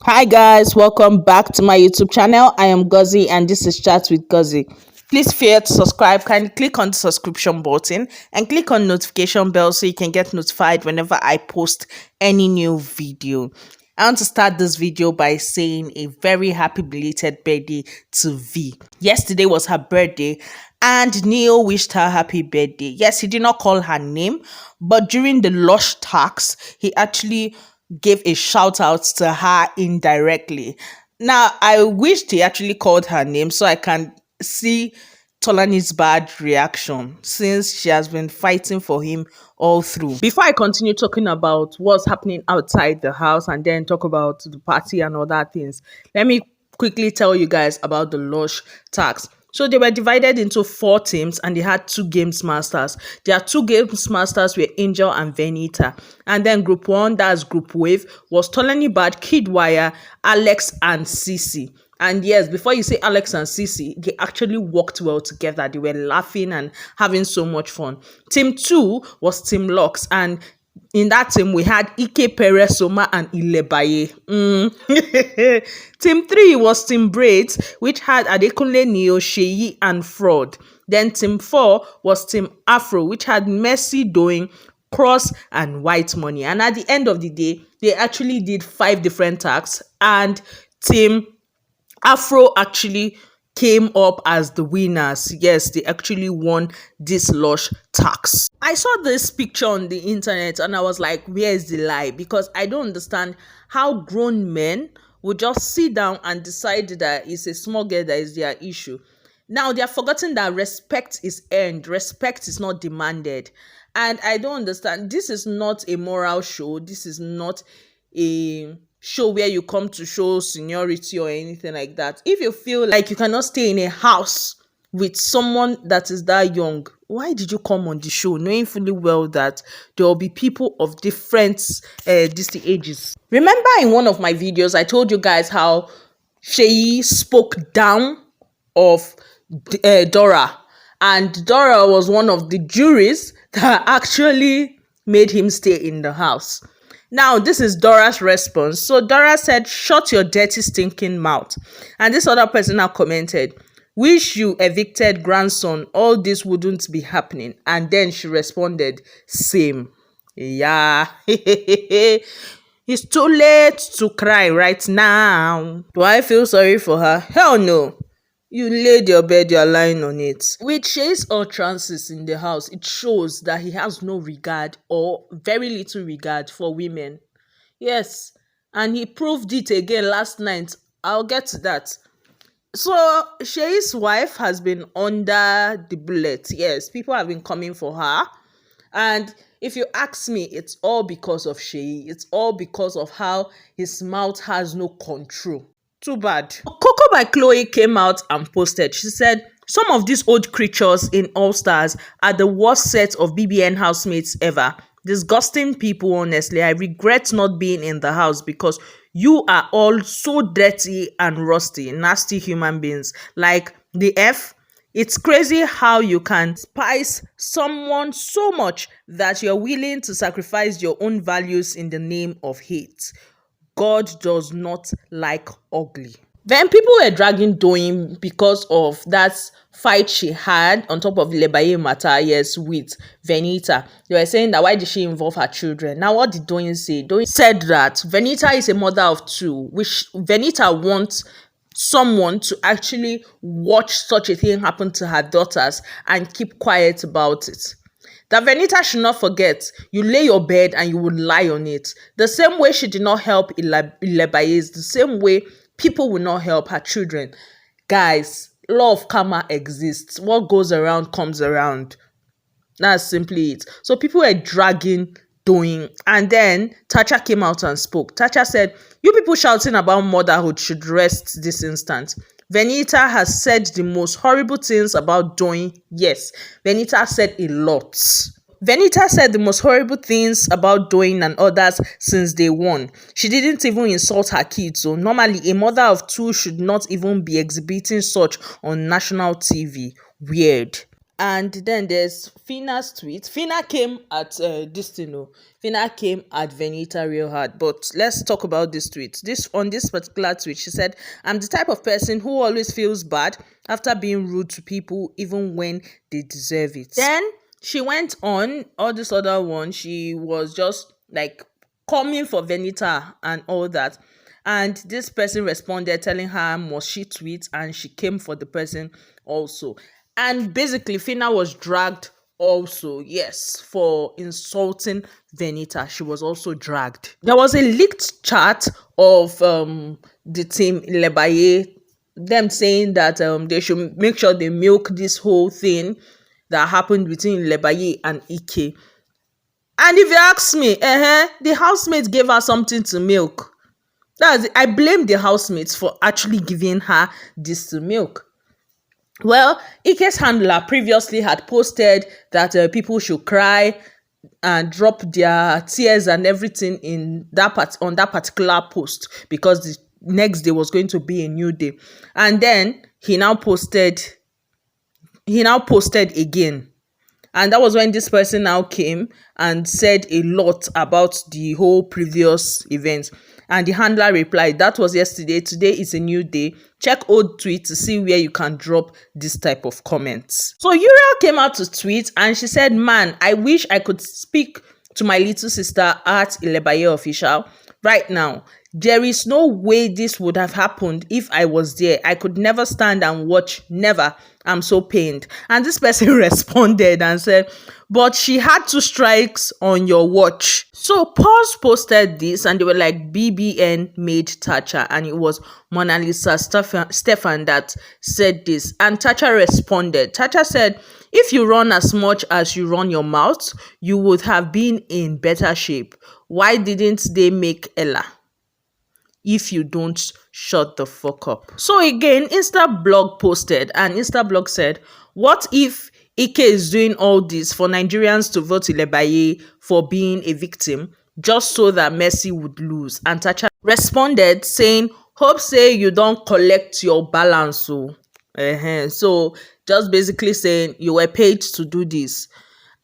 Hi guys, welcome back to my YouTube channel. I am Gozi and this is Chat with Gozi. Please feel to subscribe. Kindly click on the subscription button and click on notification bell so you can get notified whenever I post any new video. I want to start this video by saying a very happy belated birthday to V. Yesterday was her birthday and Neil wished her happy birthday. Yes, he did not call her name, but during the Lush tax, he actually gave a shout out to her indirectly. Now, I wished he actually called her name so I can see Tolani's bad reaction since she has been fighting for him all through. Before I continue talking about what's happening outside the house and then talk about the party and other things, let me quickly tell you guys about the Lush tax. So they were divided into four teams and they had two games masters. Their two games masters were Angel and Venita. And then group one, that's group wave, was Tbaj, Kidwire, Alex and Sisi. And yes, before you say Alex and Sisi, they actually worked well together. They were laughing and having so much fun. Team two was Team Lux, and in that team we had Ike Perez Soma and Ilebaye. Team 3 was Team Braids, which had Adekunle Neo, Seyi and Fraud. Then Team 4 was Team Afro, which had Mercy Doing, Cross and White Money. And at the end of the day, they actually did 5 different tasks and Team Afro actually came up as the winners. Yes, they actually won this Lush tax. I saw this picture on the internet and I was like, where's the lie? Because I don't understand how grown men would just sit down and decide that it's a small girl that is their issue. Now they are forgetting that respect is earned, respect is not demanded. And I don't understand. This is not a moral show. This is not a show where you come to show seniority or anything like that. If you feel like you cannot stay in a house with someone that is that young, why did you come on the show knowing fully well that there will be people of different distant ages? Remember in one of my videos I told you guys how Seyi spoke down of Dora, and Dora was one of the juries that actually made him stay in the house. Now, this is Dora's response. So Dora said, shut your dirty, stinking mouth. And this other person now commented, wish you evicted grandson, all this wouldn't be happening. And then she responded, same. Yeah. It's too late to cry right now. Do I feel sorry for her? Hell no. You laid your bed, you're lying on it. With Shay's utterances in the house, it shows that he has no regard or very little regard for women. Yes, and he proved it again last night. I'll get to that. So Shay's wife has been under the bullet. Yes, people have been coming for her. And if you ask me, it's all because of Shay. It's all because of how his mouth has no control. Too bad. Coco by Chloe came out and posted. She said, some of these old creatures in All Stars are the worst set of BBN housemates ever. Disgusting people, honestly. I regret not being in the house because you are all so dirty and rusty, nasty human beings. Like the F. It's crazy how you can spice someone so much that you're willing to sacrifice your own values in the name of hate. God does not like ugly. Then people were dragging Doyin because of that fight she had on top of the Lebaye matter, yes, with Venita. They were saying that why did she involve her children? Now what did Doyin say? Doyin said that Venita is a mother of two, which Venita wants someone to actually watch such a thing happen to her daughters and keep quiet about it. That Venita should not forget, you lay your bed and you will lie on it. The same way she did not help Ilebaye is the same way people will not help her children. Guys, law of karma exists. What goes around comes around. That's simply it. So people were dragging Doyin. And then Tacha came out and spoke. Tacha said, you people shouting about motherhood should rest this instant. Venita has said the most horrible things about Doyin. Yes, Venita said a lot. Venita said the most horrible things about Doyin and others since day one. She didn't even insult her kids. So normally a mother of two should not even be exhibiting such on national TV. Weird. And then there's Fina's tweet. Fina came at this thing, oh. Fina came at Venita real hard. But let's talk about this tweet. This particular tweet, she said, "I'm the type of person who always feels bad after being rude to people, even when they deserve it." Then she went on all this other one. She was just like coming for Venita and all that. And this person responded telling her must she tweet, and she came for the person also. And basically, Fina was dragged also, yes, for insulting Venita. She was also dragged. There was a leaked chat of the team Lebaye, them saying that they should make sure they milk this whole thing that happened between Lebaye and Ike. And if you ask me, the housemates gave her something to milk. I blame the housemates for actually giving her this to milk. Well, Ike's handler previously had posted that people should cry and drop their tears and everything on that particular post, because the next day was going to be a new day. And then he now posted again. And that was when this person now came and said a lot about the whole previous event. And the handler replied, "That was yesterday. Today is a new day. Check old tweets to see where you can drop this type of comments." So Uriel came out to tweet and she said, "Man, I wish I could speak to my little sister at Ilebaye Official right now. There is no way this would have happened if I was there. I could never stand and watch. Never. I'm so pained." And this person responded and said, "But she had 2 strikes on your watch." So Pulse posted this and they were like, "BBN made Tacha," and it was Mona Lisa Stefan that said this. And Tacha responded. Tacha said, "If you run as much as you run your mouth, you would have been in better shape. Why didn't they make Ella? If you don't shut the fuck up." So again, Instablog posted, and Instablog said, "What if Ike is doing all this for Nigerians to vote Ilebaye for being a victim just so that Mercy would lose?" And Tacha responded saying, "Hope say you don't collect your balance." So just basically saying you were paid to do this.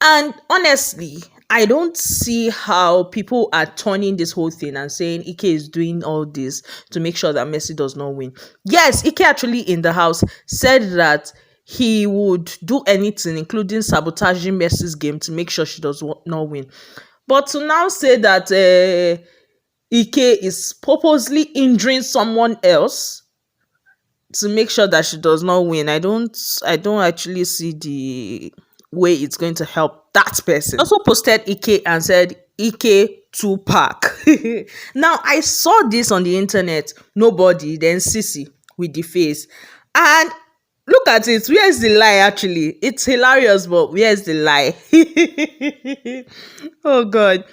And honestly, I don't see how people are turning this whole thing and saying Ike is doing all this to make sure that Mercy does not win. Yes, Ike actually in the house said that he would do anything, including sabotaging Mercy's game, to make sure she does not win. But to now say that Ike is purposely injuring someone else to make sure that she does not win, I don't actually see the way it's going to help that person. Also posted Ike and said, "Ike Tupac." Now I saw this on the internet. Nobody, then Sissy with the face. And look at it. Where's the lie actually? It's hilarious, but where's the lie? Oh God.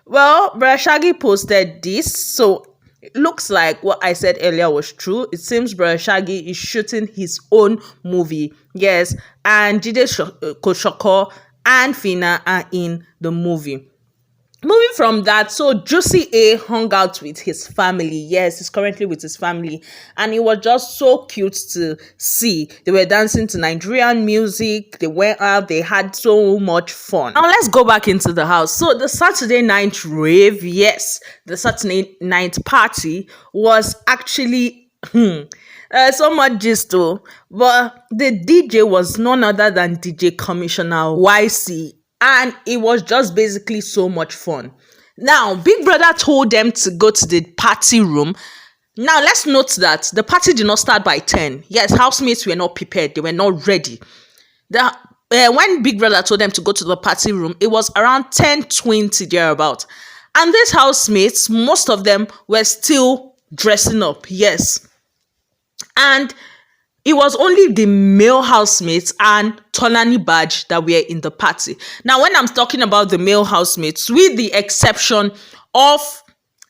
Well, Brother Shaggy posted this. So it looks like what I said earlier was true. It seems Brother Shaggy is shooting his own movie. Yes, and Jide Koshoko and Fina are in the movie. Moving from that, so Juicy A hung out with his family. Yes, he's currently with his family. And it was just so cute to see. They were dancing to Nigerian music. They went out. They had so much fun. Now, let's go back into the house. So the Saturday night rave, yes, the Saturday night party was actually so much gist though. But the DJ was none other than DJ Commissioner YC. And it was just basically so much fun. Now, Big Brother told them to go to the party room. Now, let's note that the party did not start by 10. Yes, housemates were not prepared. They were not ready. When Big Brother told them to go to the party room, it was around 10:20 thereabout. And these housemates, most of them were still dressing up. Yes. And it was only the male housemates and Tbaj that were in the party. Now, when I'm talking about the male housemates, with the exception of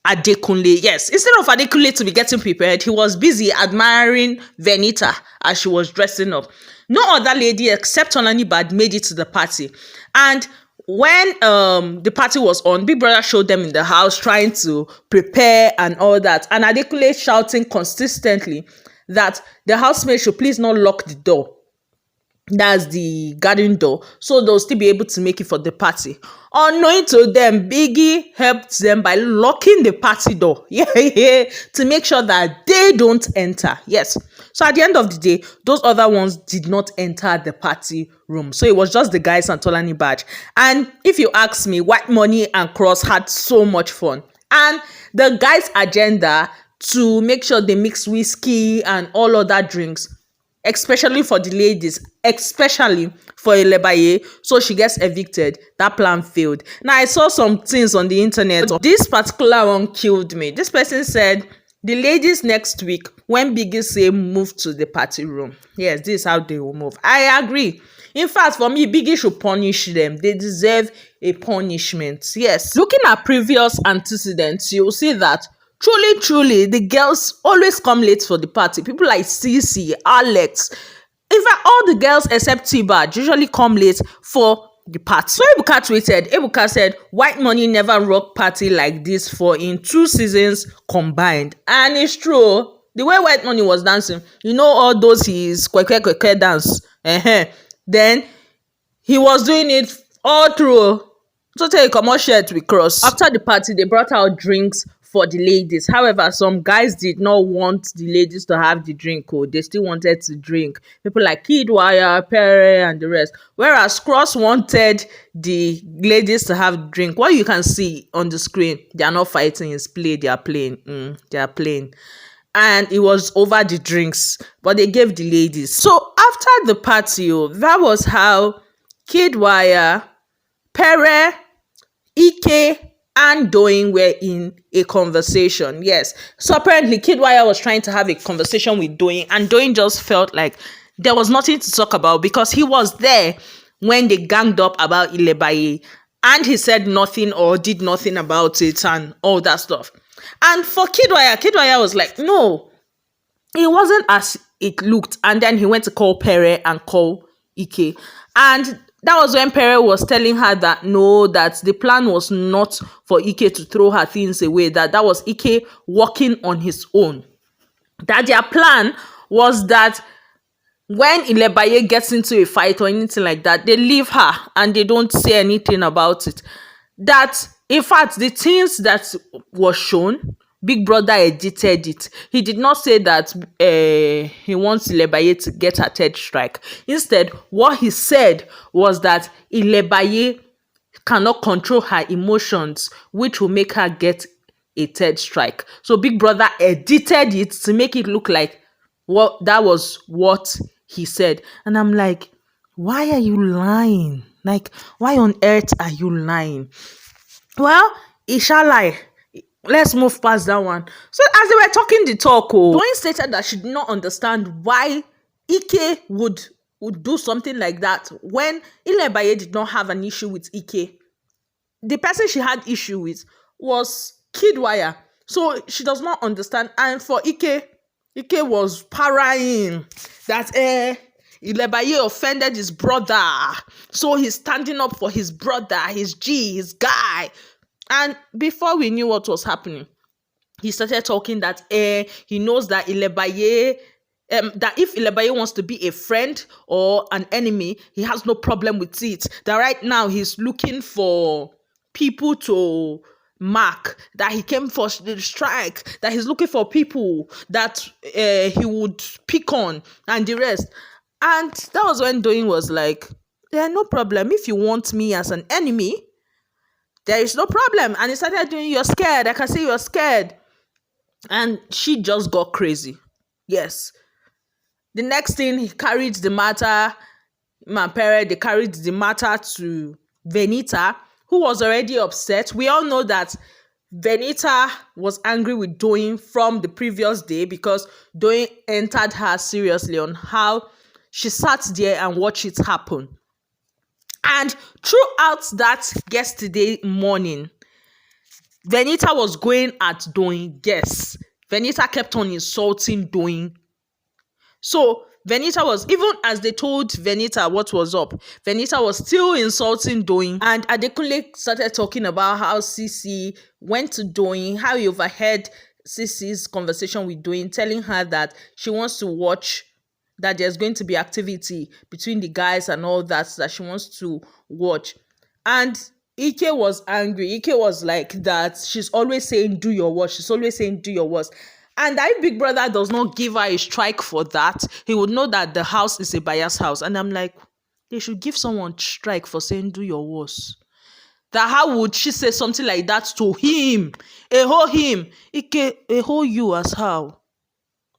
Adekunle, yes, instead of Adekunle to be getting prepared, he was busy admiring Venita as she was dressing up. No other lady except Tbaj made it to the party. And when the party was on, Big Brother showed them in the house trying to prepare and all that. And Adekunle shouting consistently that the housemaid should please not lock the door. That's the garden door, so they'll still be able to make it for the party. Unknowing to them, Biggie helped them by locking the party door. Yeah, yeah, to make sure that they don't enter. Yes. So at the end of the day, those other ones did not enter the party room. So it was just the guys and Tbaj. And if you ask me, White Money and Cross had so much fun. And the guys' agenda to make sure they mix whiskey and all other drinks, especially for the ladies, especially for Elebaye, so she gets evicted. That plan failed. Now, I saw some things on the internet. This particular one killed me. This person said, the ladies next week, when Biggie say move to the party room. Yes, this is how they will move. I agree. In fact, for me, Biggie should punish them. They deserve a punishment. Yes. Looking at previous antecedents, you'll see that truly, the girls always come late for the party. People like Cece, Alex, in fact, all the girls except Tbaj usually come late for the party. So Ebuka tweeted, Ebuka said, White Money never rock party like this for in 2 seasons combined. And it's true. The way White Money was dancing, you know, all those his kweke dance. Then he was doing it all through. So take a commercial shirt with Cross. After the party, they brought out drinks for the ladies. However, some guys did not want the ladies to have the drink. Oh, they still wanted to drink. People like Kid Wire, Pere, and the rest. Whereas Cross wanted the ladies to have drink. What you can see on the screen, they are not fighting, it's play, they are playing. They are playing. And it was over the drinks, but they gave the ladies. So after the party, that was how Kid Wire, Pere, Ike, and Doing were in a conversation. Yes. So apparently Kidwire was trying to have a conversation with Doing, and Doing just felt like there was nothing to talk about because he was there when they ganged up about Ilebaye, and he said nothing or did nothing about it and all that stuff. And for Kidwire was like, no, it wasn't as it looked. And then he went to call Pere and call Ike. And that was when Pere was telling her that no, that the plan was not for Ike to throw her things away, that was Ike working on his own. That their plan was that when Ilebaye gets into a fight or anything like that, they leave her and they don't say anything about it. That, in fact, the things that was shown, Big Brother edited it. He did not say that he wants Ilebaye to get a third strike. Instead, what he said was that Ilebaye cannot control her emotions, which will make her get a third strike. So Big Brother edited it to make it look like that was what he said. And I'm like, why are you lying? Like, why on earth are you lying? Well, he shall lie. Let's move past that one. So as they were talking the talk, Dwayne stated that she did not understand why Ike would do something like that when Ilebaye did not have an issue with Ike. The person she had issue with was Kidwire. So she does not understand. And for Ike was parrying that Ilebaye offended his brother. So he's standing up for his brother, his his guy. And before we knew what was happening, he started talking that he knows that Ilebaye, that if Ilebaye wants to be a friend or an enemy, he has no problem with it. That right now he's looking for people to mark, that he came for the strike, that he's looking for people that he would pick on and the rest. And that was when Doing was like, yeah, no problem. If you want me as an enemy, there is no problem. And he started doing, you're scared. I can see you're scared. And she just got crazy. Yes. The next thing, he carried the matter, they carried the matter to Venita, who was already upset. We all know that Venita was angry with Doing from the previous day because Doing entered her seriously on how she sat there and watched it happen. And throughout that yesterday morning, Venita was going at Doing. Yes, Venita kept on insulting Doing. So Venita was, even as they told Venita what was up, Venita was still insulting Doing. And Adekunle started talking about how Sisi went to Doing, how he overheard Sisi's conversation with Doing, telling her that she wants to watch that there's going to be activity between the guys and all that she wants to watch. And Ike was angry. Ike was like that. She's always saying, do your worst. She's always saying, do your worst. And that if Big Brother does not give her a strike for that, he would know that the house is a bias house. And I'm like, they should give someone strike for saying, do your worst. That how would she say something like that to him? A whole him. Ike, a whole you as how?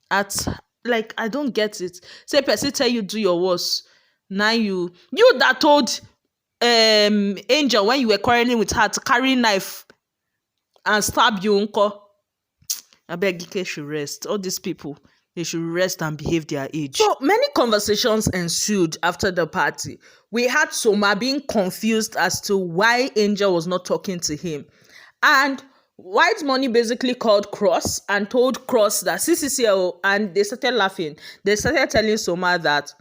At like I don't get it. Say person tell you do your worst. Now you that told Angel when you were quarreling with her to carry knife and stab you uncle. I beg Ike should rest. All these people, they should rest and behave their age. So many conversations ensued after the party. We had Soma being confused as to why Angel was not talking to him. And White Money basically called Cross and told Cross that CCCO, and they started laughing. They started telling Soma that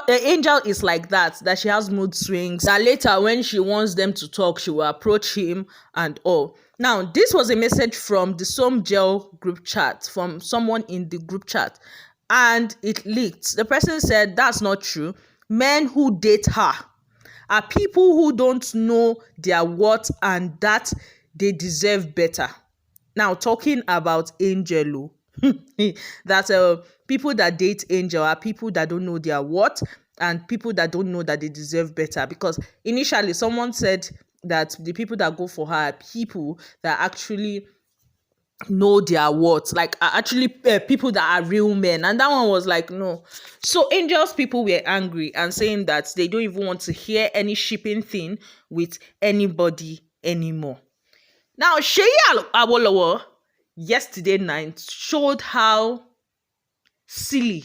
Angel is like that she has mood swings, that later when she wants them to talk, she will approach him and all. Now, this was a message from the Som Gel group chat, from someone in the group chat, and it leaked. The person said that's not true. Men who date her are people who don't know their worth and that they deserve better. Now, talking about Angelo, that people that date Angel are people that don't know their worth and people that don't know that they deserve better. Because initially, someone said that the people that go for her are people that actually know their worth, like are actually people that are real men. And that one was like, no. So Angel's people were angry and saying that they don't even want to hear any shipping thing with anybody anymore. Now, Seyi Awolowo yesterday night showed how silly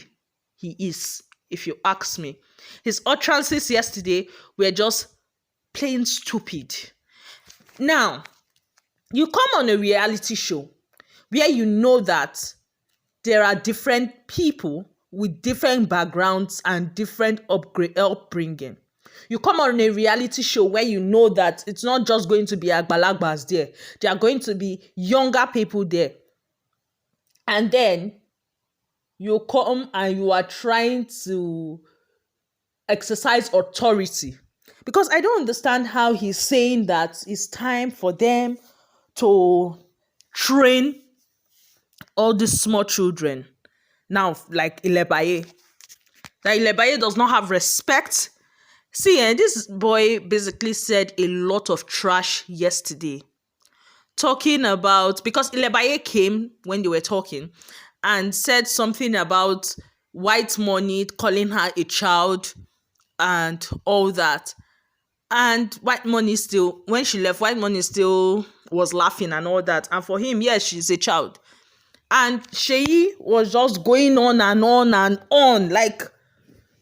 he is, if you ask me. His utterances yesterday were just plain stupid. Now, you come on a reality show where you know that there are different people with different backgrounds and different upbringing. You come on a reality show where you know that it's not just going to be Agbalagbas there. There are going to be younger people there. And then you come and you are trying to exercise authority. Because I don't understand how he's saying that it's time for them to train all these small children. Now, like Ilebaye. That Ilebaye does not have respect. See, this boy basically said a lot of trash yesterday. Talking about, because Ilebaye came when they were talking and said something about White Money, calling her a child and all that. And White Money still, when she left, White Money still was laughing and all that. And for him, yes, she's a child. And Seyi was just going on and on and on, like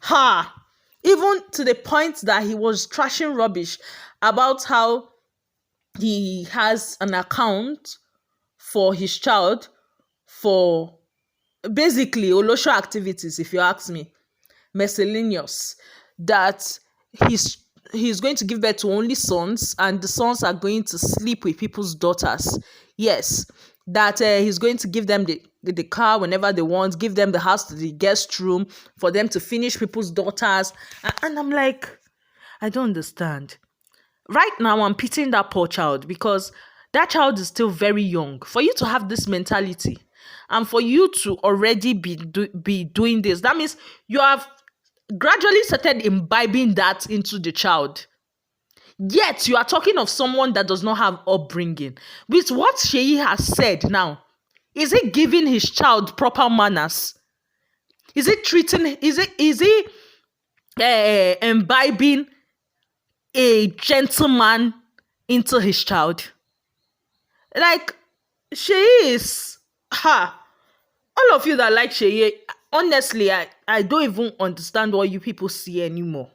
her. Even to the point that he was trashing rubbish about how he has an account for his child for basically Olosho activities, if you ask me, miscellaneous, that he's going to give birth to only sons and the sons are going to sleep with people's daughters. Yes, that he's going to give them the car whenever they want, give them the house to the guest room for them to finish people's daughters. And I'm like, I don't understand. Right now, I'm pitying that poor child because that child is still very young. For you to have this mentality and for you to already be doing this, that means you have gradually started imbibing that into the child. Yet you are talking of someone that does not have upbringing. With what Seyi has said now, is he giving his child proper manners? Is he imbibing a gentleman into his child? Like, Seyi is all of you that like Seyi, honestly, I don't even understand what you people see anymore.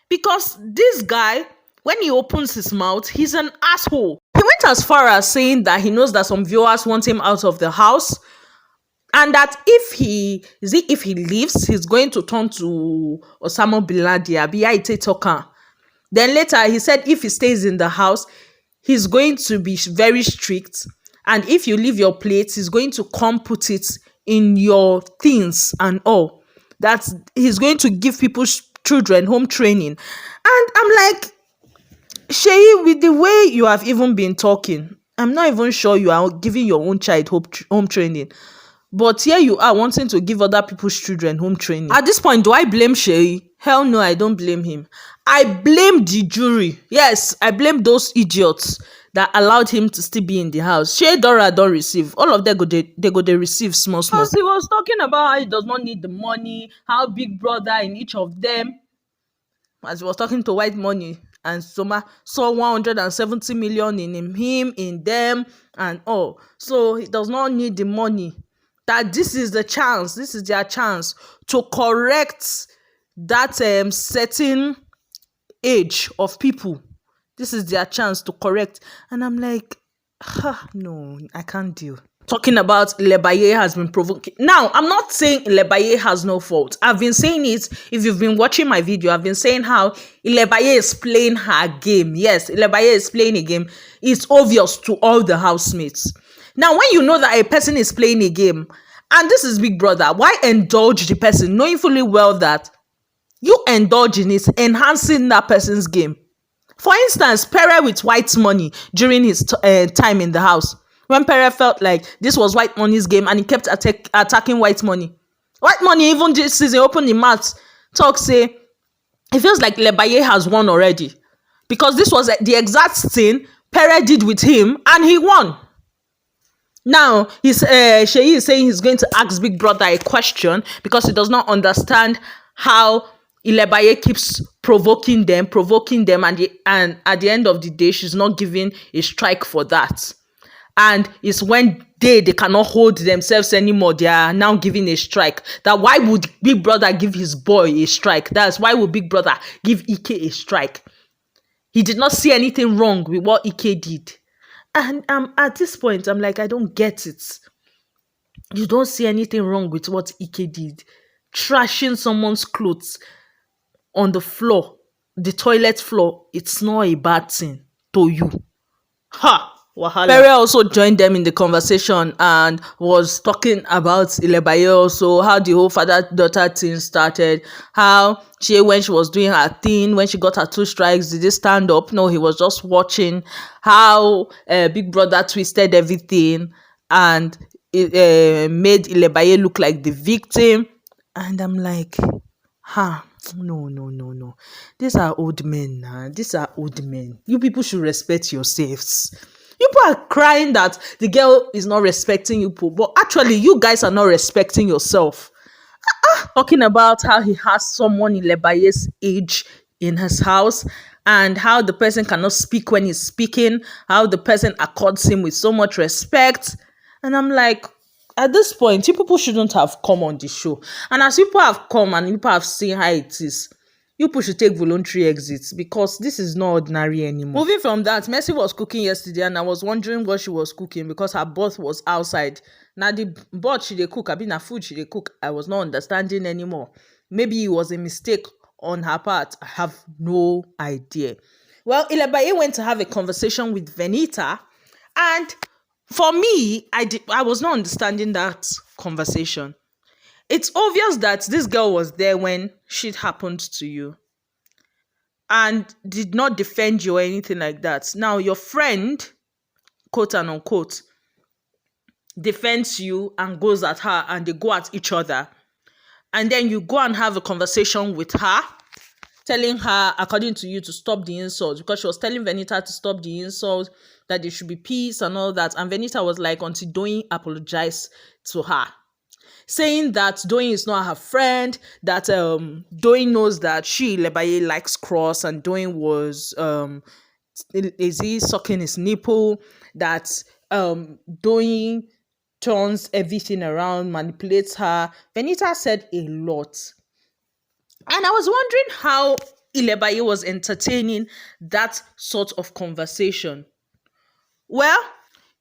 Because this guy, when he opens his mouth, he's an asshole. He went as far as saying that he knows that some viewers want him out of the house, and that if he leaves, he's going to turn to Osama bin Laden, Abiyaite Tokan. Then later, he said if he stays in the house, he's going to be very strict, and if you leave your plate, he's going to come put it in your things and all. that he's going to give people's children home training. And I'm like, Seyi, with the way you have even been talking, I'm not even sure you are giving your own child home training. But here you are wanting to give other people's children home training. At this point, do I blame Seyi? Hell no, I don't blame him. I blame the jury. Yes, I blame those idiots that allowed him to still be in the house. Shey Dora don't receive. All of them they go they receive small small. Because he was talking about how he does not need the money, how big brother in each of them, as he was talking to White Money, and Soma saw 170 million in him, in them, and all. So he does not need the money. That this is the chance, this is their chance to correct that certain age of people. This is their chance to correct. And I'm like, no, I can't deal. Talking about Lebaye has been provoking. Now, I'm not saying Lebaye has no fault. I've been saying it. If you've been watching my video, I've been saying how Lebaye is playing her game. Yes, Lebaye is playing a game. It's obvious to all the housemates. Now, when you know that a person is playing a game, and this is Big Brother, why indulge the person, knowing fully well that you indulge in it, enhancing that person's game? For instance, Pere with White Money during his time in the house. When Pere felt like this was White Money's game and he kept attacking White Money. White Money even this season opened the mouth, talk say, it feels like Lebaye has won already. Because this was the exact thing Pere did with him and he won. Now, Seyi is saying he's going to ask Big Brother a question because he does not understand how Lebaye keeps provoking them, and at the end of the day, she's not giving a strike for that. And it's when they cannot hold themselves anymore, they are now giving a strike. That why would Big Brother give his boy a strike? That's why would Big Brother give Ike a strike? He did not see anything wrong with what Ike did. And at this point, I'm like, I don't get it. You don't see anything wrong with what Ike did. Trashing someone's clothes on the floor, the toilet floor, it's not a bad thing to you. Ha! Wahala. Pere also joined them in the conversation and was talking about Lebaye also, how the whole father-daughter thing started, how when she was doing her thing, when she got her 2 strikes, did he stand up? No, he was just watching. How Big Brother twisted everything and it made Lebaye look like the victim. And I'm like, no. These are old men now. These are old men. You people should respect yourselves. People are crying that the girl is not respecting you, but actually you guys are not respecting yourself. Talking about how he has someone in Lebaye's age in his house and how the person cannot speak when he's speaking, how the person accords him with so much respect. And I'm like, at this point, you people shouldn't have come on the show. And as people have come and people have seen how it is, you people should take voluntary exits because this is not ordinary anymore. Moving from that, Mercy was cooking yesterday and I was wondering what she was cooking because her broth was outside. Now the broth she dey cook, I mean her food she dey cook, I was not understanding anymore. Maybe it was a mistake on her part. I have no idea. Well, Lebaye went to have a conversation with Venita, and for me, I was not understanding that conversation. It's obvious that this girl was there when shit happened to you and did not defend you or anything like that. Now, your friend, quote and unquote, defends you and goes at her and they go at each other. And then you go and have a conversation with her, telling her, according to you, to stop the insults because she was telling Venita to stop the insults, that there should be peace and all that. And Venita was like, until Doyin apologized to her, saying that Doyin is not her friend, that Doyin knows that she, Lebaye, likes cross, and Doyin was, is he sucking his nipple, that Doyin turns everything around, manipulates her. Venita said a lot. And I was wondering how Lebaye was entertaining that sort of conversation. Well,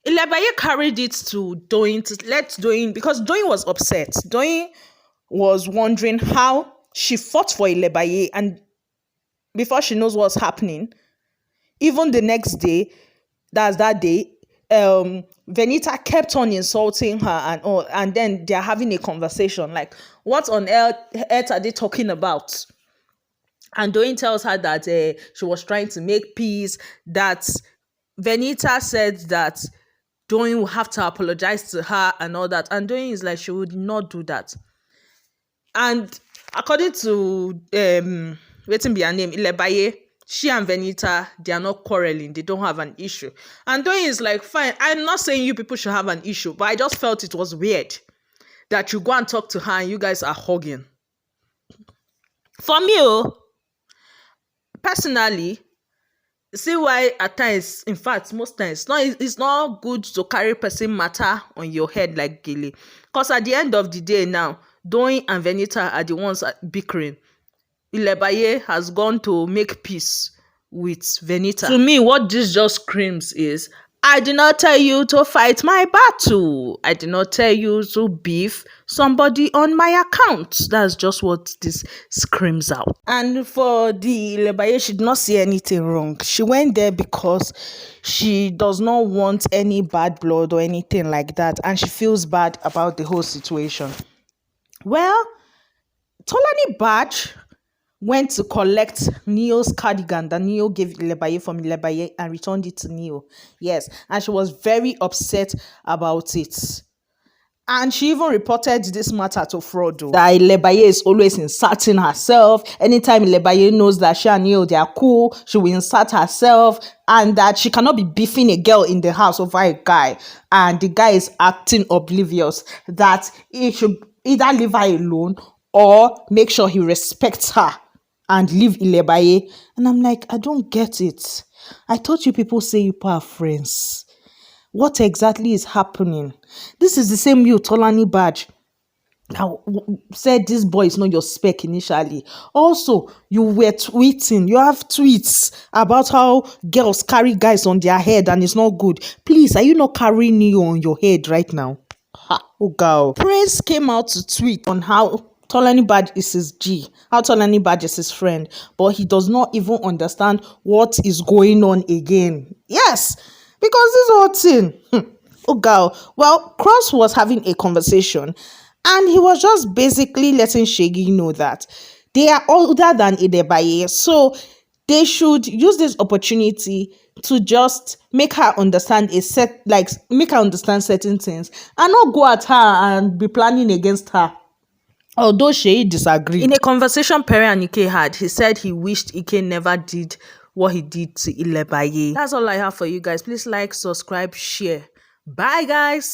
Lebaye carried it to Doyin to let Doyin, because Doyin was upset. Doyin was wondering how she fought for Lebaye, and before she knows what's happening, even the next day, that's that day, Venita kept on insulting her and all, and then they're having a conversation like, what on earth are they talking about? And Doyin tells her that she was trying to make peace, that Venita said that Doyin will have to apologize to her and all that. And Doyin is like, she would not do that. And according to waiting be her name, Ilebaye, she and Venita, they are not quarreling. They don't have an issue. And Doyin is like, fine, I'm not saying you people should have an issue, but I just felt it was weird that you go and talk to her and you guys are hugging. For me, personally, see why at times, in fact, most times, it's not good to carry person matter on your head like gele. Because at the end of the day now, Doyin and Venita are the ones bickering. Ilebaye has gone to make peace with Venita. To me, what this just screams is, I did not tell you to fight my battle. I did not tell you to beef somebody on my account. That's just what this screams out. And for the Ilebaye, she did not see anything wrong. She went there because she does not want any bad blood or anything like that. And she feels bad about the whole situation. Well, Tbaj went to collect Neo's cardigan that Neo gave Ilebaye from Ilebaye and returned it to Neo. Yes, and she was very upset about it. And she even reported this matter to Frodo. That Ilebaye is always inserting herself. Anytime Ilebaye knows that she and Neo, they are cool, she will insert herself. And that she cannot be beefing a girl in the house over a guy. And the guy is acting oblivious. That he should either leave her alone or make sure he respects her and leave Ilebaye. And I'm like, I don't get it. I thought you people say you are friends. What exactly is happening? This is the same you, Tbaj, said this boy is not your spec initially. Also, you were tweeting. You have tweets about how girls carry guys on their head and it's not good. Please, are you not carrying Neo on your head right now? Ha, oh girl. Prince came out to tweet on how Tbaj is his G, how Tbaj is his friend, but he does not even understand what is going on again. Yes, because this whole thing, oh girl. Well, Cross was having a conversation and he was just basically letting Seyi know that they are older than Ilebaye, so they should use this opportunity to just make her understand make her understand certain things and not go at her and be planning against her. Although Seyi disagreed. In a conversation Perry and Ike had, he said he wished Ike never did what he did to Ilebaye. That's all I have for you guys. Please like, subscribe, share. Bye, guys.